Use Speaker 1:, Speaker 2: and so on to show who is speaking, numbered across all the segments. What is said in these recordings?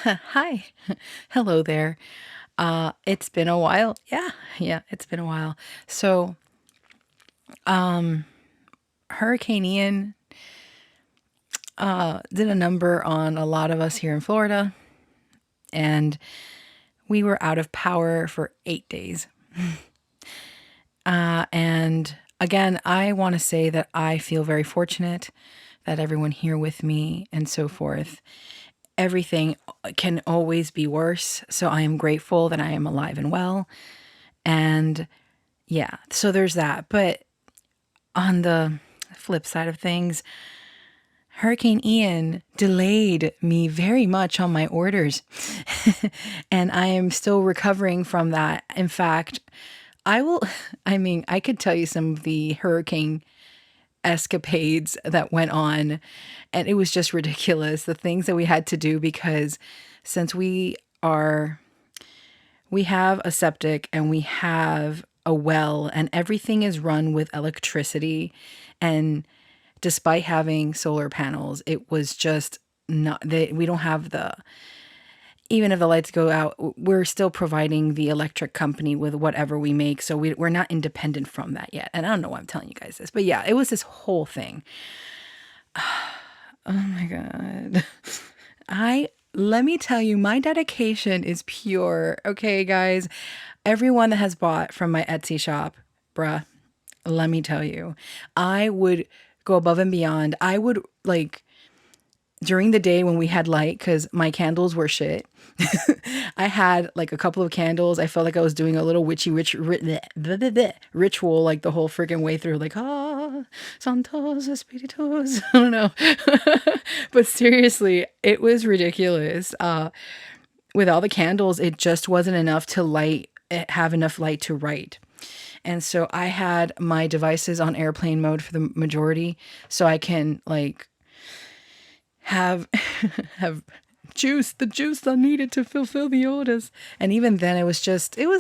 Speaker 1: Hi. Hello there. It's been a while. Yeah, it's been a while. So, Hurricane Ian did a number on a lot of us here in Florida, and we were out of power for 8 days. And again, I want to say that I feel very fortunate that everyone here with me and so forth. Everything can always be worse. So I am grateful that I am alive and well. And yeah, so there's that. But on the flip side of things, Hurricane Ian delayed me very much on my orders. And I am still recovering from that. In fact, I will, I mean, I could tell you some of the hurricane escapades that went on, and it was just ridiculous. The things that we had to do because since we have a septic and we have a well, and everything is run with electricity. And despite having solar panels, it was just not we don't have the, even if the lights go out, we're still providing the electric company with whatever we make. So we're not independent from that yet. And I don't know why I'm telling you guys this, but yeah, it was this whole thing. Oh my God. Let me tell you, my dedication is pure. Okay, guys, everyone that has bought from my Etsy shop, bruh, let me tell you, I would go above and beyond. I would like during the day when we had light, because my candles were shit. I had like a couple of candles. I felt like I was doing a little witchy ritual, like the whole freaking way through, like, santos espíritus. I don't know. But seriously, it was ridiculous. With all the candles, it just wasn't enough to have enough light to write. And so I had my devices on airplane mode for the majority, so I can like have have the juice I needed to fulfill the orders. And even then it was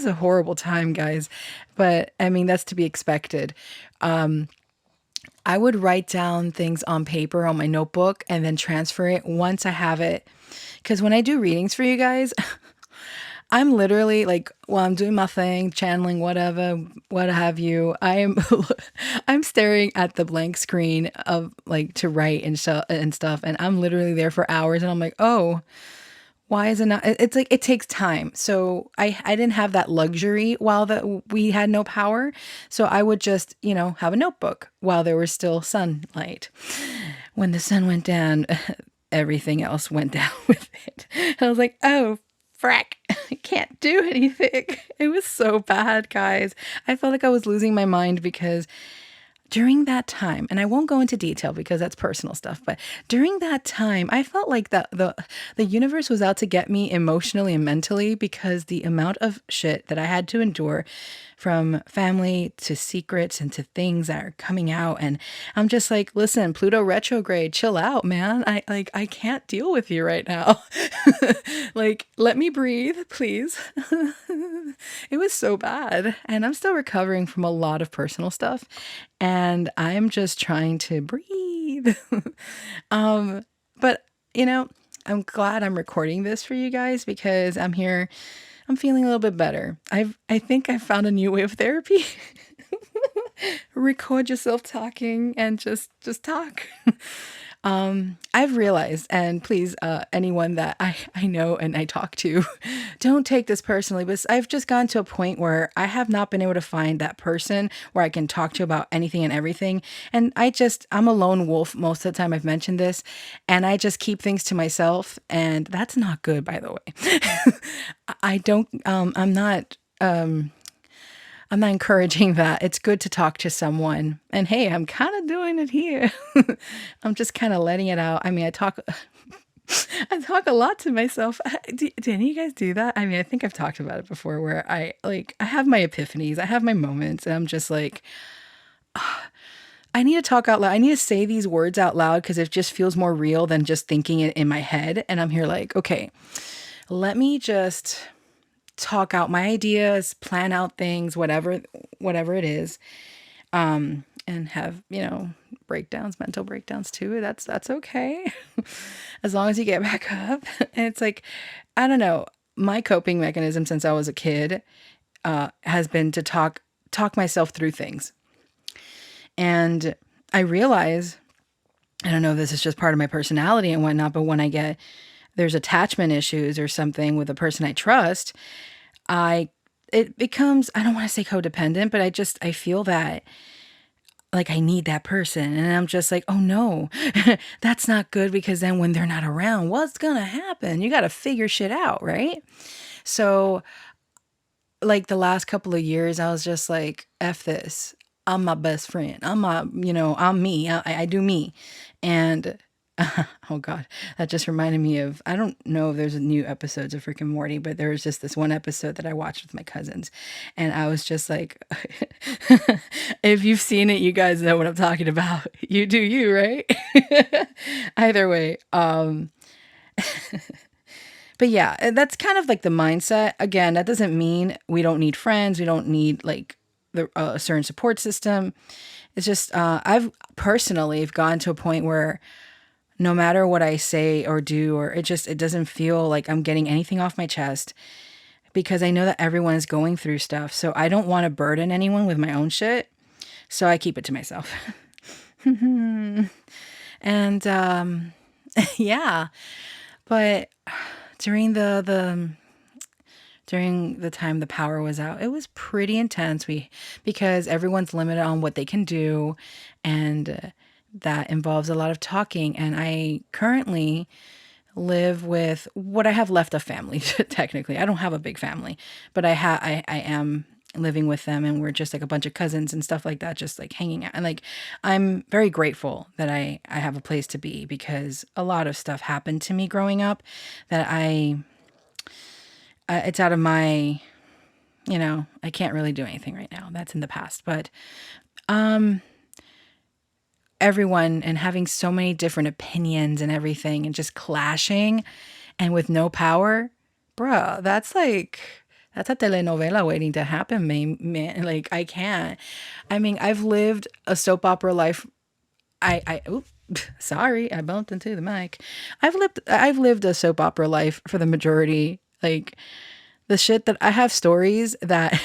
Speaker 1: a horrible time, guys. But I mean, that's to be expected. I would write down things on paper on my notebook and then transfer it once I have it. Because when I do readings for you guys, I'm literally like, while I'm doing my thing, channeling, whatever, what have you. I'm staring at the blank screen of like to write and stuff, and I'm literally there for hours, and I'm like, oh, why is it not? It's like it takes time. So I didn't have that luxury while we had no power, so I would just have a notebook while there was still sunlight. When the sun went down, everything else went down with it. I was like, oh, frack, I can't do anything. It was so bad, guys. I felt like I was losing my mind because during that time, and I won't go into detail because that's personal stuff, but during that time, I felt like the universe was out to get me emotionally and mentally because the amount of shit that I had to endure, from family to secrets and to things that are coming out. And I'm just like, listen, Pluto retrograde, chill out, man. I can't deal with you right now. Like, let me breathe, please. It was so bad. And I'm still recovering from a lot of personal stuff. And I'm just trying to breathe. But, you know, I'm glad I'm recording this for you guys because I'm here. I'm feeling a little bit better. I think I found a new way of therapy. Record yourself talking and just talk. I've realized, and please, anyone that I know and I talk to, don't take this personally, but I've just gotten to a point where I have not been able to find that person where I can talk to about anything and everything. And I'm a lone wolf most of the time. I've mentioned this, and I just keep things to myself. And that's not good, by the way. I don't, I'm not encouraging that. It's good to talk to someone. And hey, I'm kind of doing it here. I'm just kind of letting it out. I mean, I talk a lot to myself. Do any of you guys do that? I mean, I think I've talked about it before where I have my epiphanies, I have my moments, and I'm just like, I need to talk out loud. I need to say these words out loud because it just feels more real than just thinking it in my head. And I'm here like, okay, let me just talk out my ideas, plan out things, whatever it is. and have, breakdowns, mental breakdowns too. That's okay. As long as you get back up. And it's like, I don't know, my coping mechanism since I was a kid has been to talk myself through things. And I realize, I don't know if this is just part of my personality and whatnot, but when there's attachment issues or something with a person I trust, it becomes, I don't want to say codependent, but I feel that like I need that person. And I'm just like, oh no, that's not good, because then when they're not around, what's going to happen? You got to figure shit out, right? So like the last couple of years, I was just like, F this. I'm my best friend. I'm me. I do me. And oh God, that just reminded me of, I don't know if there's a new episodes of Rick and Morty, but there was just this one episode that I watched with my cousins. And I was just like, if you've seen it, you guys know what I'm talking about. You do you, right? Either way. But yeah, that's kind of like the mindset. Again, that doesn't mean we don't need friends. We don't need like a certain support system. It's just, I've personally gone to a point where no matter what I say or do, or it doesn't feel like I'm getting anything off my chest, because I know that everyone is going through stuff. So I don't want to burden anyone with my own shit. So I keep it to myself. And, yeah, but during during the time the power was out, it was pretty intense. Because everyone's limited on what they can do, and that involves a lot of talking. And I currently live with what I have left of family. Technically, I don't have a big family, but I am living with them, and we're just like a bunch of cousins and stuff like that, just like hanging out. And like, I'm very grateful that I have a place to be, because a lot of stuff happened to me growing up that it's out of my, I can't really do anything right now. That's in the past. But everyone, and having so many different opinions and everything, and just clashing and with no power, bruh, that's a telenovela waiting to happen, man. Like, I can't. I mean, I've lived a soap opera life. Oops, sorry, I bumped into the mic. I've lived a soap opera life for the majority. Like, the shit that I have stories that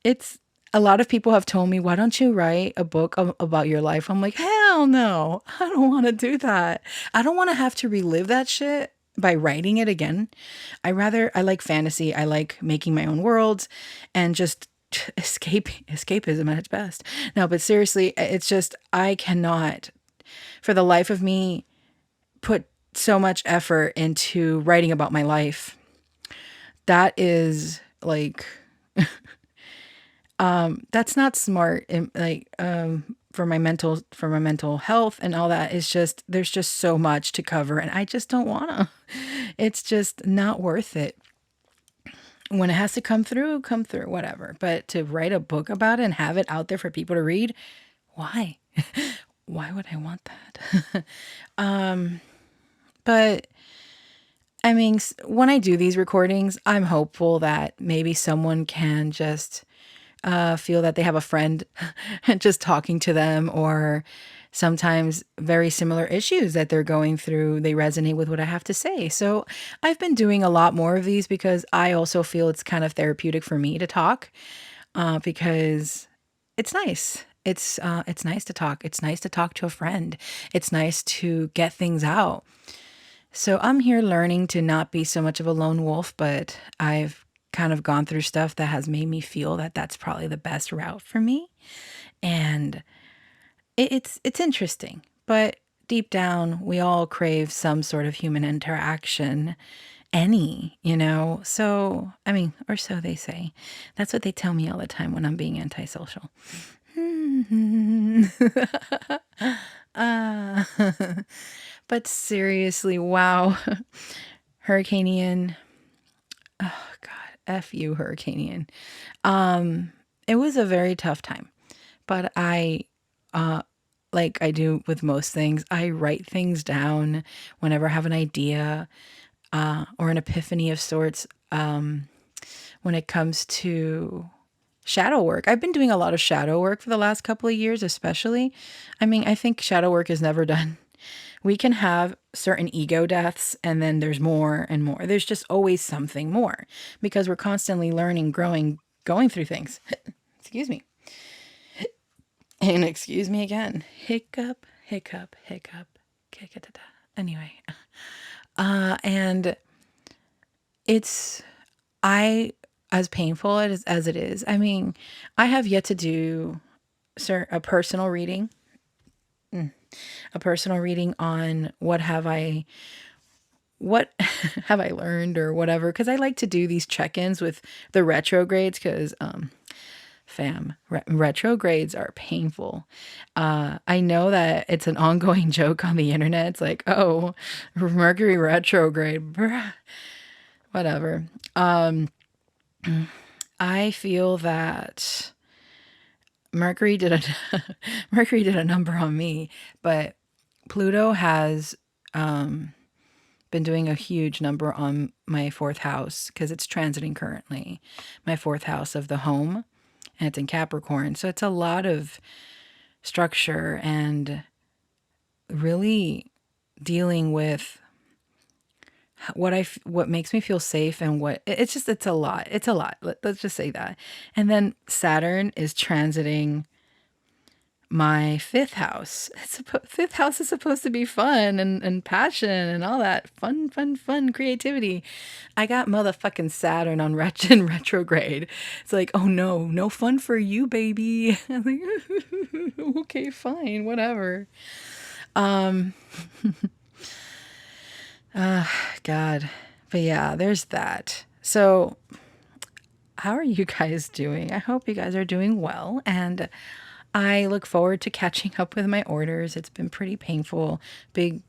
Speaker 1: it's a lot of people have told me, why don't you write a book about your life? I'm like, hell no, I don't want to do that. I don't want to have to relive that shit by writing it again. I like fantasy. I like making my own worlds and just escapism at its best. No, but seriously, it's just, I cannot for the life of me put so much effort into writing about my life. That is like, that's not smart. Like, for my mental health and all that, is just, there's just so much to cover, and I just don't wanna. It's just not worth it. When it has to come through, whatever. But to write a book about it and have it out there for people to read, why? Why would I want that? But I mean, when I do these recordings, I'm hopeful that maybe someone can just feel that they have a friend just talking to them, or sometimes very similar issues that they're going through, they resonate with what I have to say. So I've been doing a lot more of these, because I also feel it's kind of therapeutic for me to talk, because it's nice. It's nice to talk. It's nice to talk to a friend. It's nice to get things out. So I'm here learning to not be so much of a lone wolf, but I've kind of gone through stuff that has made me feel that that's probably the best route for me. And it's interesting, but deep down, we all crave some sort of human interaction, so, I mean, or so they say. That's what they tell me all the time when I'm being antisocial. But seriously, wow. Hurricanian. Oh God, F you, Hurricanian. It was a very tough time, but like I do with most things, I write things down whenever I have an idea, or an epiphany of sorts, when it comes to shadow work. I've been doing a lot of shadow work for the last couple of years, especially. I mean, I think shadow work is never done. We can have certain ego deaths, and then there's more and more. There's just always something more because we're constantly learning, growing, going through things. Excuse me. And excuse me again. Hiccup, hiccup, hiccup, hiccup. Anyway. And it's, I, as painful as it is, I mean, I have yet to do a personal reading, on what have I learned or whatever. Cause I like to do these check-ins with the retrogrades. Cause, retrogrades are painful. I know that it's an ongoing joke on the internet. It's like, oh, Mercury retrograde, bruh. Whatever. I feel that Mercury did a number on me, but Pluto has been doing a huge number on my fourth house because it's transiting currently my fourth house of the home, and it's in Capricorn. So it's a lot of structure and really dealing with what makes me feel safe, and it's a lot. It's a lot. Let's just say that. And then Saturn is transiting my fifth house. Fifth house is supposed to be fun and passion and all that fun creativity. I got motherfucking Saturn on in retrograde. It's like, oh no fun for you, baby. I'm like, okay, fine, whatever. God. But yeah, there's that. So how are you guys doing? I hope you guys are doing well. And I look forward to catching up with my orders. It's been pretty painful. A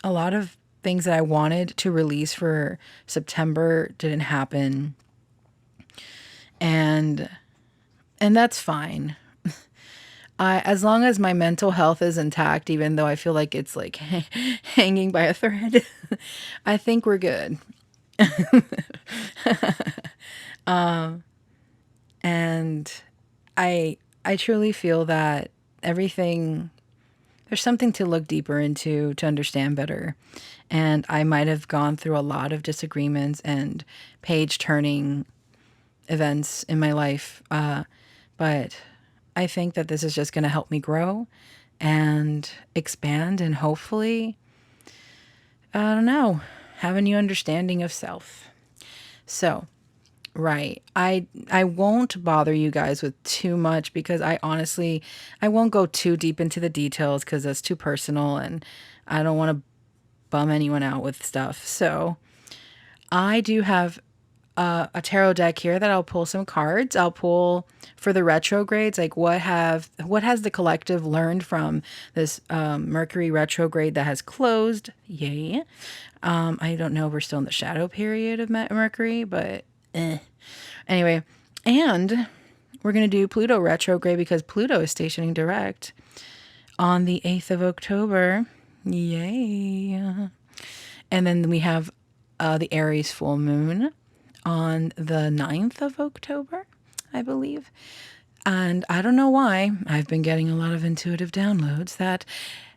Speaker 1: lot of things that I wanted to release for September didn't happen. And that's fine. As long as my mental health is intact, even though I feel like it's like hanging by a thread, I think we're good. And I truly feel that there's something to look deeper into to understand better. And I might have gone through a lot of disagreements and page turning events in my life. But I think that this is just going to help me grow and expand and hopefully, I don't know, have a new understanding of self. So, right. I won't bother you guys with too much because I won't go too deep into the details because that's too personal and I don't want to bum anyone out with stuff. So I do have a tarot deck here that I'll pull some cards. I'll pull for the retrogrades, like what has the collective learned from this Mercury retrograde that has closed. Yay. I don't know if we're still in the shadow period of Mercury, but anyway. And we're going to do Pluto retrograde because Pluto is stationing direct on the 8th of October. Yay. And then we have the Aries full moon on the 9th of October, I believe. And I don't know why, I've been getting a lot of intuitive downloads that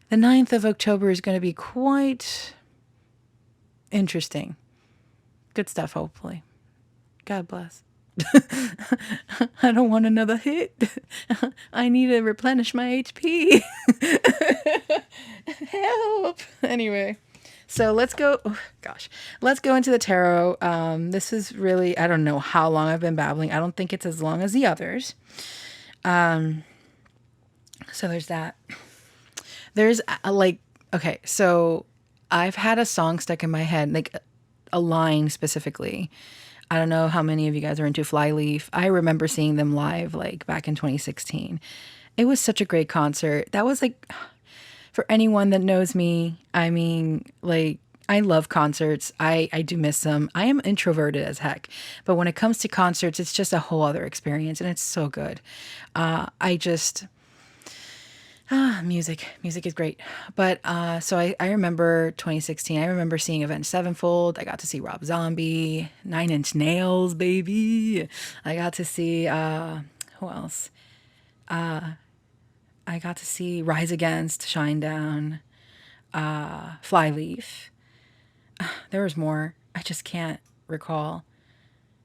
Speaker 1: the 9th of October is going to be quite interesting. Good stuff, hopefully. God bless. I don't want another hit. I need to replenish my HP. Help. Anyway. So let's go into the tarot. This is really, I don't know how long I've been babbling. I don't think it's as long as the others. So there's that. There's okay, so I've had a song stuck in my head, like a line specifically. I don't know how many of you guys are into Flyleaf. I remember seeing them live like back in 2016. It was such a great concert. That was like, for anyone that knows me, I mean, like, I love concerts. I do miss them. I am introverted as heck. But when it comes to concerts, it's just a whole other experience, and it's so good. Music is great. But so I remember 2016. I remember seeing Avenged Sevenfold. I got to see Rob Zombie, Nine Inch Nails, baby. I got to see who else? I got to see Rise Against, Shinedown, Flyleaf. There was more. I just can't recall.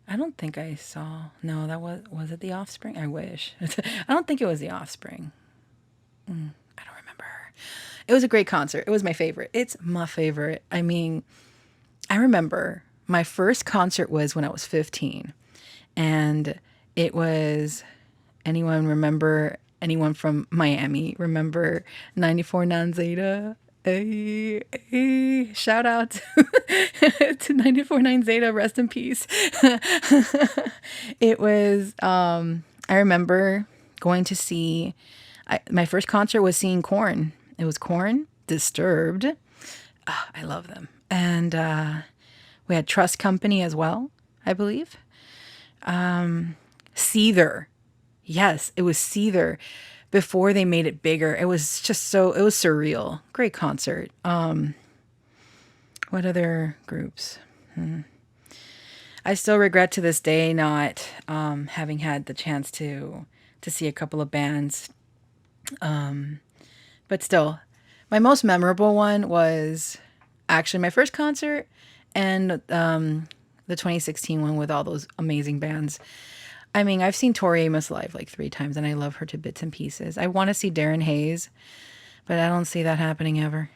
Speaker 1: I don't think I saw. No, that was it The Offspring? I wish. I don't think it was The Offspring. I don't remember. It was a great concert. It was my favorite. It's my favorite. I mean, I remember my first concert was when I was 15. And it was, anyone from Miami remember 94 Non Zeta? Hey, shout out to 94 9 Zeta, rest in peace. It was, I remember going to see, my first concert was seeing Korn. It was Korn, Disturbed. I love them. And we had Trust Company as well, I believe. Seether. Yes, it was Seether before they made it bigger. It was just it was surreal. Great concert. What other groups? I still regret to this day not having had the chance to see a couple of bands. But still, my most memorable one was actually my first concert and the 2016 one with all those amazing bands. I mean, I've seen Tori Amos live like 3 times and I love her to bits and pieces. I want to see Darren Hayes, but I don't see that happening ever.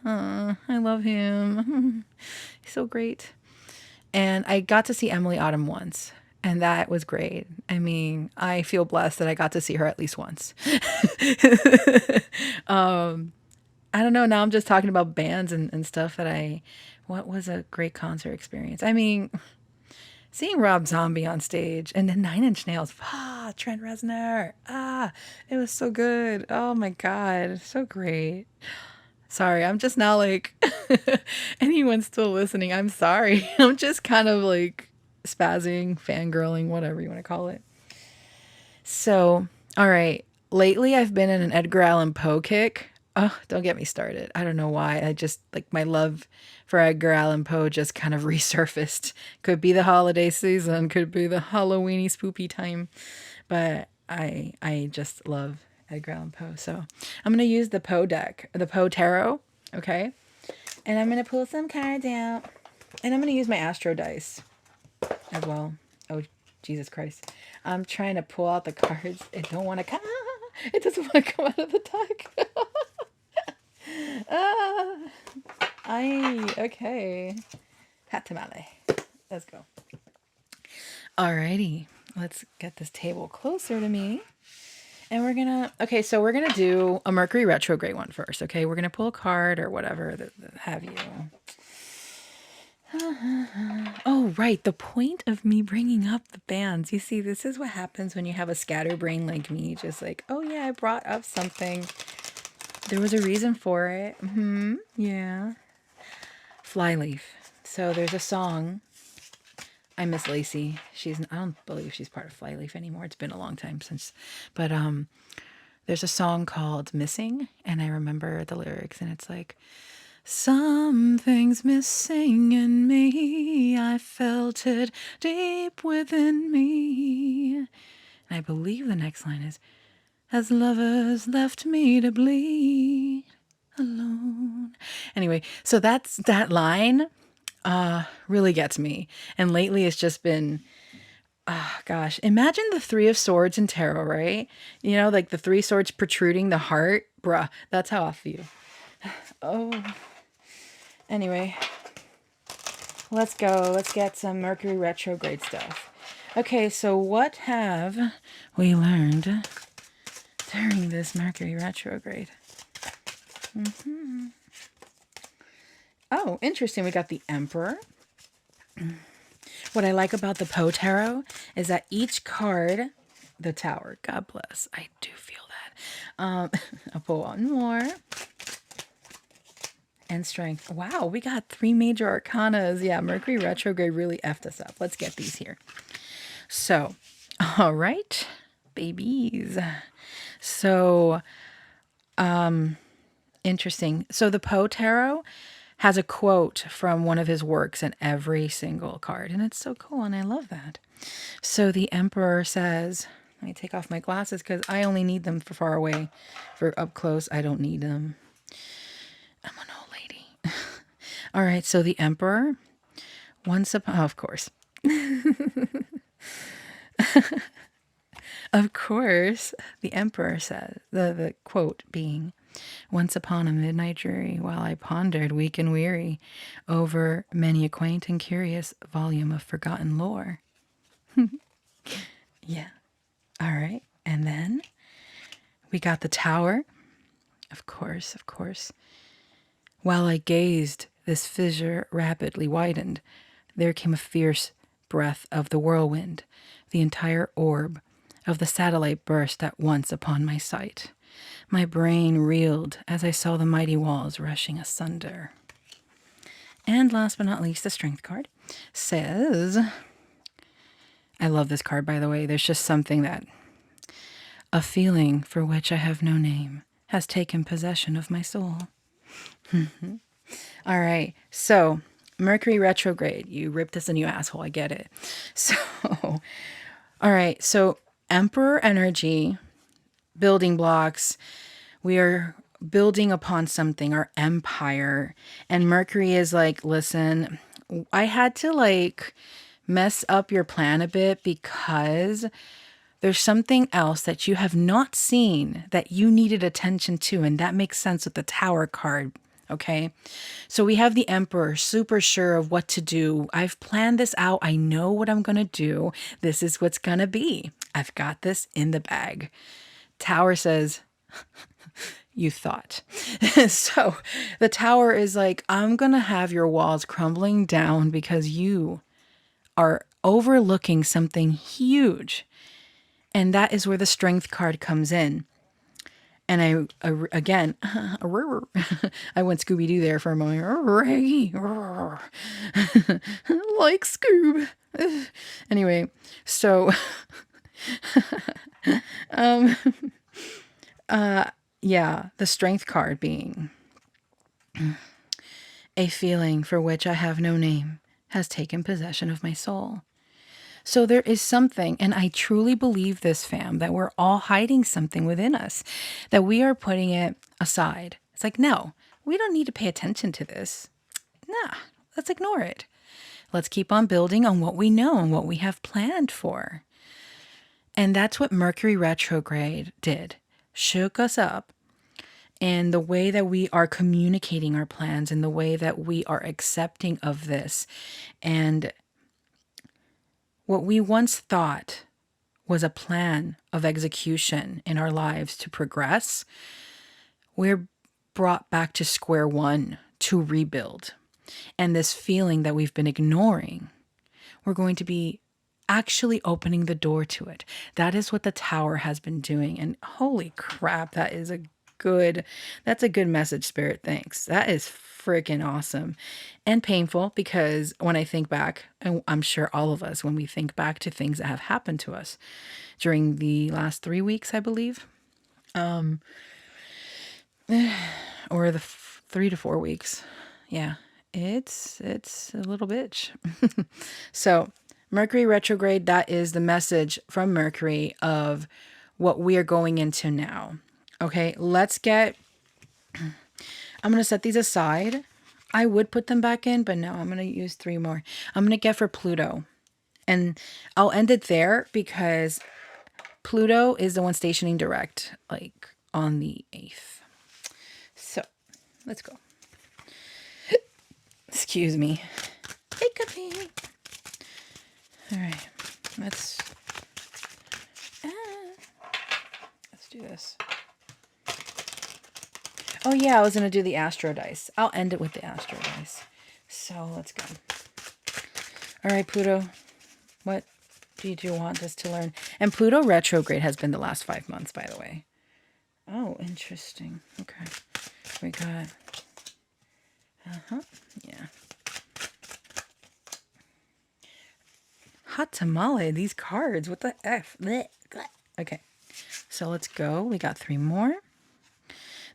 Speaker 1: I love him. He's so great. And I got to see Emily Autumn once, and that was great. I mean, I feel blessed that I got to see her at least once. I don't know. Now I'm just talking about bands and stuff what was a great concert experience? I mean, seeing Rob Zombie on stage and then Nine Inch Nails, Trent Reznor, it was so good. Oh my God, so great. Sorry, I'm just now like, anyone still listening, I'm sorry. I'm just kind of like spazzing, fangirling, whatever you want to call it. So, all right. Lately, I've been in an Edgar Allan Poe kick. Oh, don't get me started. I don't know why. I just like my love for Edgar Allan Poe just kind of resurfaced. Could be the holiday season, could be the Halloweeny spoopy time, but I just love Edgar Allan Poe. So I'm gonna use the Poe deck, the Poe Tarot, okay? And I'm gonna pull some cards out, and I'm gonna use my Astro dice as well. Oh, Jesus Christ! I'm trying to pull out the cards. It don't want to come. It doesn't want to come out of the deck. Okay. Hat tamale. Let's go. Alrighty. Let's get this table closer to me. And we're gonna do a Mercury Retrograde one first, okay? We're gonna pull a card or whatever that have you. Oh, right. The point of me bringing up the bands. You see, this is what happens when you have a scatterbrain like me. Just like, oh yeah, I brought up something. There was a reason for it. Yeah. Flyleaf. So there's a song. I miss Lacey. I don't believe she's part of Flyleaf anymore. It's been a long time since. But there's a song called Missing, and I remember the lyrics, and it's like, something's missing in me. I felt it deep within me. And I believe the next line is, as lovers left me to bleed alone. Anyway, so that line really gets me. And lately it's just been, gosh, imagine the 3 of Swords in tarot, right? You know, like the 3 swords protruding the heart. Bruh, that's how I feel. Oh. Anyway, let's go. Let's get some Mercury retrograde stuff. Okay, so what have we learned during this Mercury retrograde? Oh, interesting. We got the Emperor. What I like about the Poe Tarot is that each card, the Tower, God bless, I do feel that. I'll pull one more. And Strength. Wow, we got 3 major arcanas. Yeah, Mercury retrograde really effed us up. Let's get these here. So, all right, babies. So, Interesting. So the Poe Tarot has a quote from one of his works in every single card, and it's so cool, and I love that. So the Emperor says, let me take off my glasses because I only need them for far away. For up close, I don't need them. I'm an old lady. All right, so the Emperor, once upon, of course. Of course, the Emperor says, the quote being, once upon a midnight dreary, while I pondered, weak and weary, over many a quaint and curious volume of forgotten lore. Yeah. All right. And then we got the Tower. Of course, of course. While I gazed, this fissure rapidly widened. There came a fierce breath of the whirlwind. The entire orb of the satellite burst at once upon my sight. My brain reeled as I saw the mighty walls rushing asunder. And last but not least, the Strength card says, I love this card, by the way. There's just something that, a feeling for which I have no name has taken possession of my soul. All right. So Mercury retrograde. You ripped us a new asshole. I get it. So, all right. So Emperor energy, building blocks. We are building upon something, our empire. And Mercury is like, listen, I had to like mess up your plan a bit because there's something else that you have not seen that you needed attention to. And that makes sense with the Tower card. Okay. So we have the Emperor, super sure of what to do. I've planned this out. I know what I'm going to do. This is what's going to be. I've got this in the bag. Tower says, you thought. So the Tower is like, I'm going to have your walls crumbling down because you are overlooking something huge. And that is where the Strength card comes in. And again, I went Scooby-Doo there for a moment. Raggy. Like Scoob. Anyway, so yeah, the Strength card being a feeling for which I have no name has taken possession of my soul. So there is something, and I truly believe this, fam, that we're all hiding something within us, that we are putting it aside. It's like, no, we don't need to pay attention to this. Nah, let's ignore it. Let's keep on building on what we know and what we have planned for. And that's what Mercury retrograde did. Shook us up. And the way that we are communicating our plans and the way that we are accepting of this, and what we once thought was a plan of execution in our lives to progress, we're brought back to square one to rebuild. And this feeling that we've been ignoring, we're going to be actually opening the door to it. That is what the Tower has been doing. And holy crap, that's a good message, Spirit. Thanks. That is freaking awesome and painful, because when I think back, and I'm sure all of us, when we think back to things that have happened to us during the last 3 weeks, I believe, or the 3 to 4 weeks. Yeah, it's a little bitch. So Mercury retrograde, that is the message from Mercury of what we are going into now. Okay, I'm going to set these aside. I would put them back in, but no, I'm going to use 3 more. I'm going to get for Pluto. And I'll end it there because Pluto is the one stationing direct, like on the 8th. So let's go. Excuse me. Hiccup. All right, let's do this. Oh yeah, I was going to do the Astro Dice. I'll end it with the Astro Dice. So let's go. All right, Pluto, what do you want us to learn? And Pluto retrograde has been the last 5 months, by the way. Oh, interesting. Okay. We got... Yeah. Hot tamale, these cards. What the F? Okay. So let's go. We got 3 more.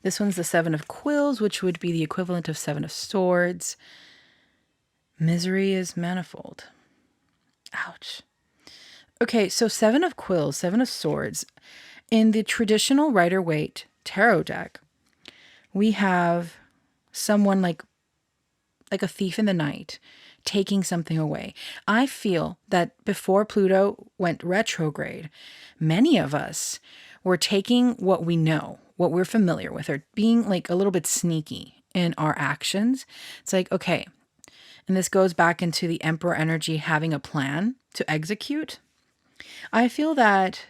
Speaker 1: This one's the Seven of Quills, which would be the equivalent of Seven of Swords. Misery is manifold. Ouch. Okay, so Seven of Quills, Seven of Swords. In the traditional Rider-Waite tarot deck, we have someone like a thief in the night taking something away. I feel that before Pluto went retrograde, many of us were taking what we know, what we're familiar with, or being like a little bit sneaky in our actions. It's like, okay, and this goes back into the Emperor energy, having a plan to execute. I feel that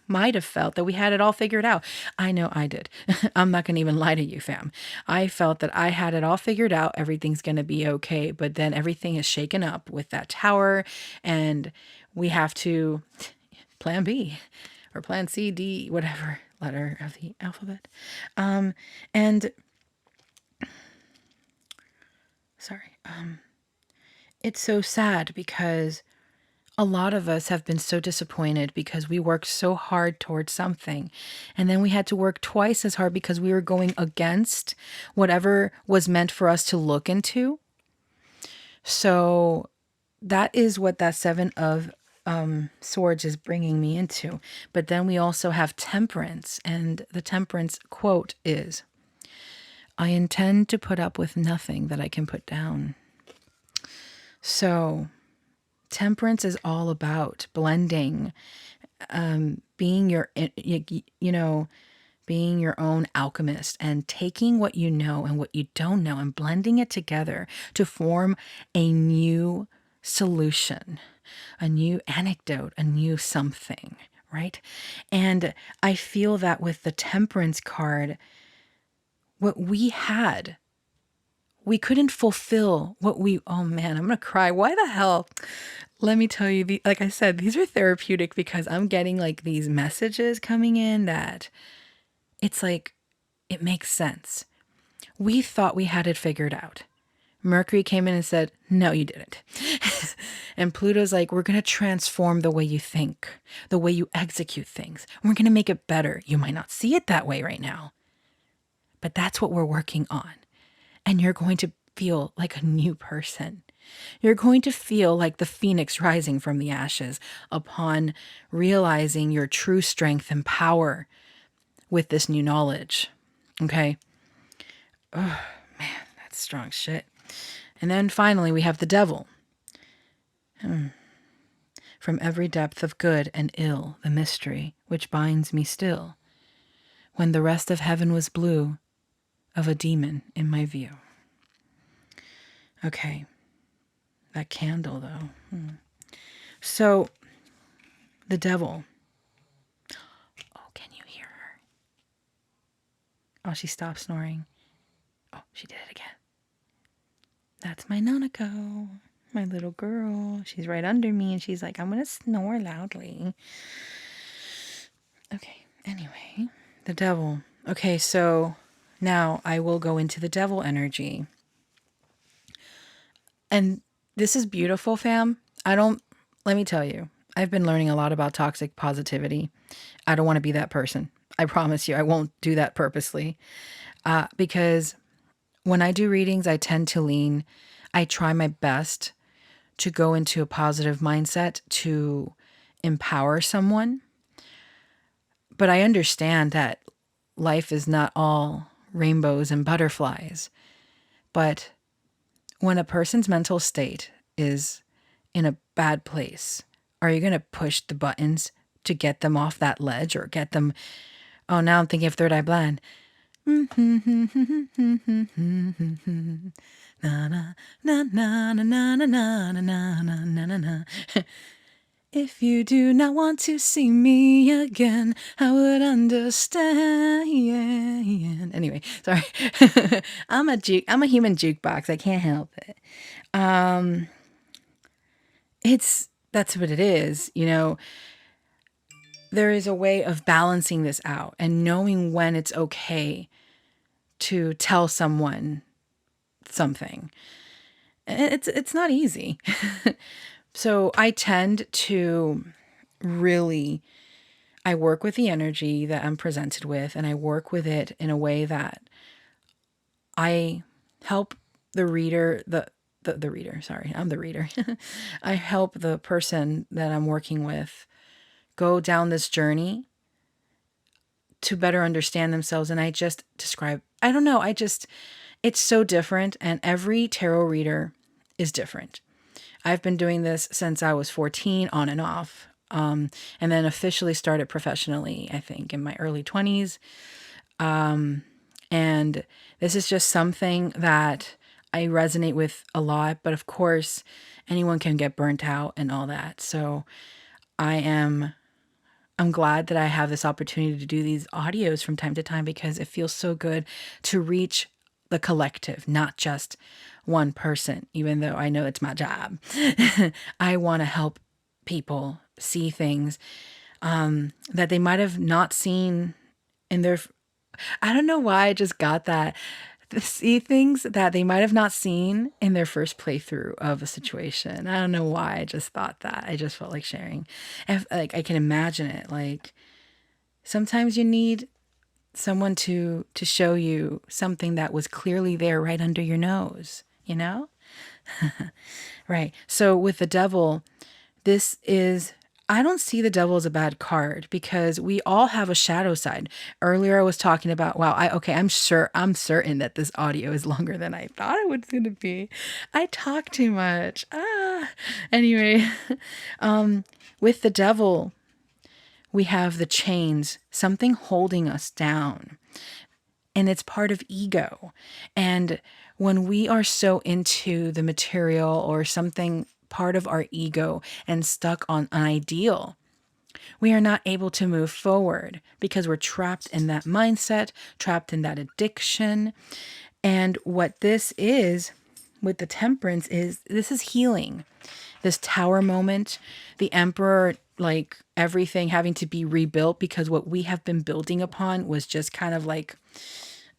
Speaker 1: might have felt that we had it all figured out. I know I did. I'm not going to even lie to you, fam. I felt that I had it all figured out. Everything's going to be okay. But then everything is shaken up with that tower, and we have to plan B or plan C, D, whatever letter of the alphabet. And sorry. It's so sad because a lot of us have been so disappointed because we worked so hard towards something. And then we had to work twice as hard because we were going against whatever was meant for us to look into. So that is what that Seven of Swords is bringing me into. But then we also have Temperance. And the Temperance quote is, I intend to put up with nothing that I can put down. So Temperance is all about blending, being being your own alchemist and taking what you know and what you don't know and blending it together to form a new solution, a new anecdote, a new something, right? And I feel that with the Temperance card, what we had, we couldn't fulfill what oh man, I'm going to cry. Why the hell? Let me tell you, like I said, these are therapeutic because I'm getting like these messages coming in that it's like, it makes sense. We thought we had it figured out. Mercury came in and said, no, you didn't. And Pluto's like, we're going to transform the way you think, the way you execute things. We're going to make it better. You might not see it that way right now, but that's what we're working on. And you're going to feel like a new person. You're going to feel like the phoenix rising from the ashes upon realizing your true strength and power with this new knowledge. Okay? Oh, man, that's strong shit. And then finally, we have the devil. From every depth of good and ill, the mystery which binds me still, when the rest of heaven was blue, of a demon in my view. Okay. That candle, though. So, the devil. Oh, can you hear her? Oh, she stopped snoring. Oh, she did it again. That's my Nanako, my little girl. She's right under me, and she's like, I'm going to snore loudly. Okay, anyway, the devil. Okay, so now I will go into the devil energy. And this is beautiful, fam. Let me tell you, I've been learning a lot about toxic positivity. I don't want to be that person. I promise you, I won't do that purposely. Because when I do readings, I try my best to go into a positive mindset to empower someone. But I understand that life is not all rainbows and butterflies. But when a person's mental state is in a bad place, are you going to push the buttons to get them off that ledge or get them? Oh, now I'm thinking of Third Eye Blind. Na na na na na na na na na na na. If you do not want to see me again, I would understand. Anyway, sorry. I'm a human jukebox. I can't help it. That's what it is, you know. There is a way of balancing this out and knowing when it's okay to tell someone something. It's not easy. So I tend to really I work with the energy that I'm presented with, and I work with it in a way that I help the reader, the reader, sorry, I'm the reader. I help the person that I'm working with go down this journey to better understand themselves. And I just describe, I don't know, it's so different. And every tarot reader is different. I've been doing this since I was 14, on and off. And then officially started professionally, I think, in my early 20s. And this is just something that I resonate with a lot. But of course, anyone can get burnt out and all that. So I'm glad that I have this opportunity to do these audios from time to time, because it feels so good to reach the collective, not just one person, even though I know it's my job. I want to help people see things that they might have not seen in their, I don't know why I just got that. See things that they might have not seen in their first playthrough of a situation. I don't know why I just thought that. I just felt like sharing. And like I can imagine it. Like sometimes you need someone to show you something that was clearly there right under your nose, you know? Right. So with the devil, this is, I don't see the devil as a bad card, because we all have a shadow side. Earlier I was talking about, wow, I'm certain that this audio is longer than I thought it was going to be. I talk too much. Anyway, with the devil, we have the chains, something holding us down. And it's part of ego. And when we are so into the material or something, part of our ego, and stuck on an ideal, we are not able to move forward because we're trapped in that mindset, trapped in that addiction. And what this is with the Temperance is, this is healing. This tower moment, the emperor, like everything having to be rebuilt because what we have been building upon was just kind of like,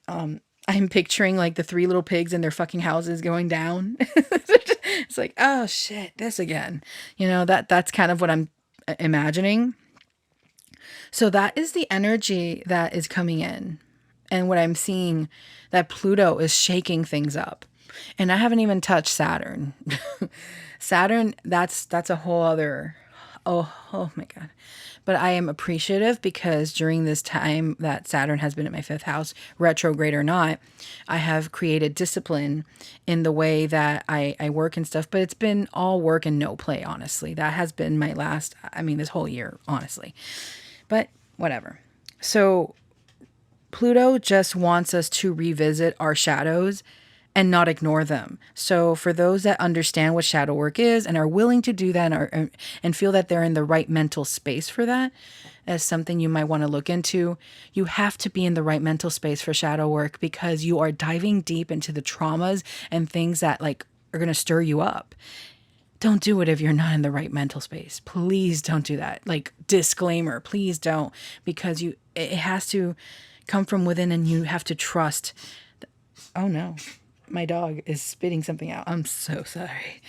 Speaker 1: I'm picturing like the three little pigs in their fucking houses going down. It's like, oh shit, this again. You know, that's kind of what I'm imagining. So that is the energy that is coming in. And what I'm seeing, that Pluto is shaking things up. And I haven't even touched Saturn. Saturn, that's a whole other, oh my God. But I am appreciative because during this time that Saturn has been in my fifth house, retrograde or not, I have created discipline in the way that I work and stuff. But it's been all work and no play, honestly. That has been my this whole year, honestly. But whatever. So Pluto just wants us to revisit our shadows and not ignore them. So for those that understand what shadow work is and are willing to do that and feel that they're in the right mental space for that, as something you might want to look into, you have to be in the right mental space for shadow work, because you are diving deep into the traumas and things that like are going to stir you up. Don't do it if you're not in the right mental space. Please don't do that. Like, disclaimer, please don't, because it has to come from within, and you have to trust. Oh no. My dog is spitting something out. I'm so sorry.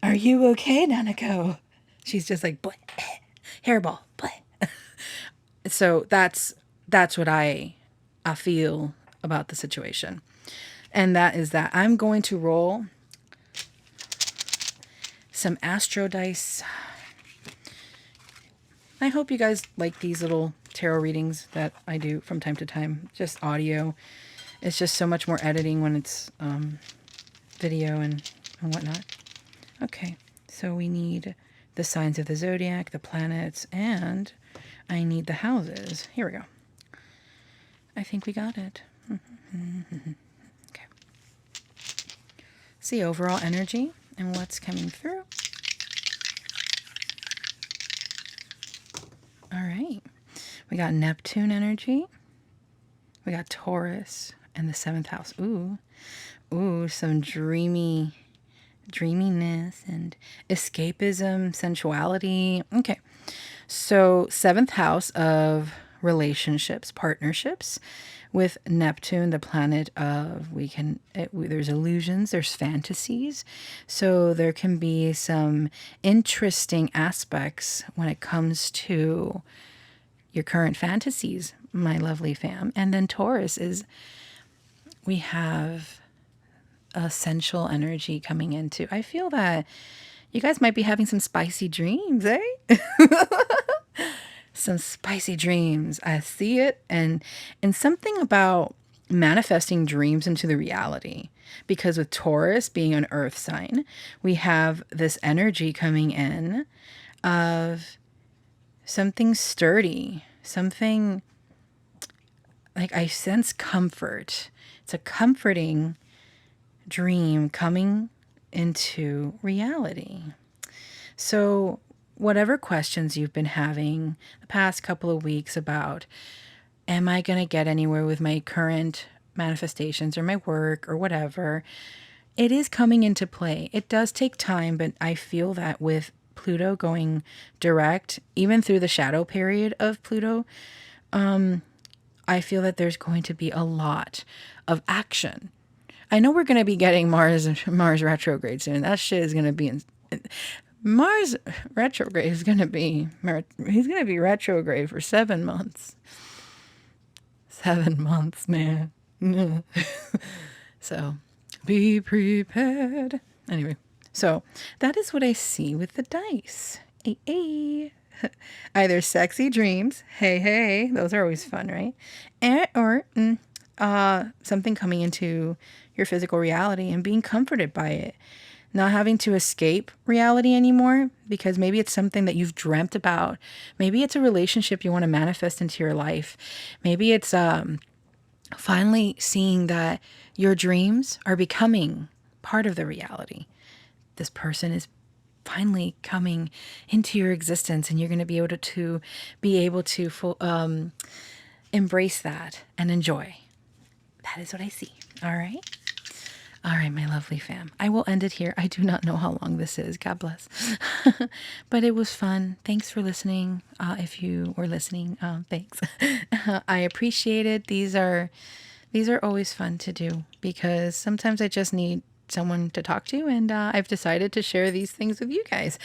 Speaker 1: Are you okay, Nanako? She's just like, bleh, hairball, bleh. So that's what I feel about the situation. And that is that I'm going to roll some astro dice. I hope you guys like these little tarot readings that I do from time to time. Just audio. It's just so much more editing when it's video and whatnot. Okay, so we need the signs of the zodiac, the planets, and I need the houses. Here we go. I think we got it. Okay. See overall energy and what's coming through. All right. We got Neptune energy. We got Taurus and the 7th house. Ooh, some dreaminess and escapism, sensuality. Okay. So 7th house of relationships, partnerships, with Neptune, the planet of, there's illusions, there's fantasies. So there can be some interesting aspects when it comes to your current fantasies, my lovely fam. And then Taurus is, we have essential energy coming into. I feel that you guys might be having some spicy dreams, eh? Some spicy dreams. I see it. And something about manifesting dreams into the reality. Because with Taurus being an earth sign, we have this energy coming in of something sturdy, something like I sense comfort. It's a comforting dream coming into reality. So whatever questions you've been having the past couple of weeks about, am I going to get anywhere with my current manifestations or my work or whatever, it is coming into play. It does take time, but I feel that with Pluto going direct, even through the shadow period of Pluto, I feel that there's going to be a lot of action. I know we're going to be getting Mars retrograde soon. That shit is going to be Mars retrograde is going to be, he's going to be retrograde for 7 months. 7 months, man. So be prepared. Anyway, so that is what I see with the dice. Hey. Either sexy dreams, hey, those are always fun, right? Or something coming into your physical reality and being comforted by it. Not having to escape reality anymore, because maybe it's something that you've dreamt about. Maybe it's a relationship you want to manifest into your life. Maybe it's finally seeing that your dreams are becoming part of the reality. This person is finally coming into your existence, and you're going to be able to embrace that and enjoy. That is what I see. All right, my lovely fam. I will end it here. I do not know how long this is. God bless. But it was fun. Thanks for listening. If you were listening, thanks. I appreciate it. These are always fun to do, because sometimes I just need someone to talk to, and I've decided to share these things with you guys,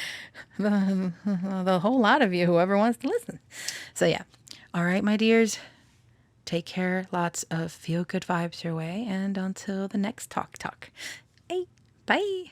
Speaker 1: the whole lot of you, whoever wants to listen. So yeah, all right, my dears, take care. Lots of feel good vibes your way, and until the next talk. Hey, bye.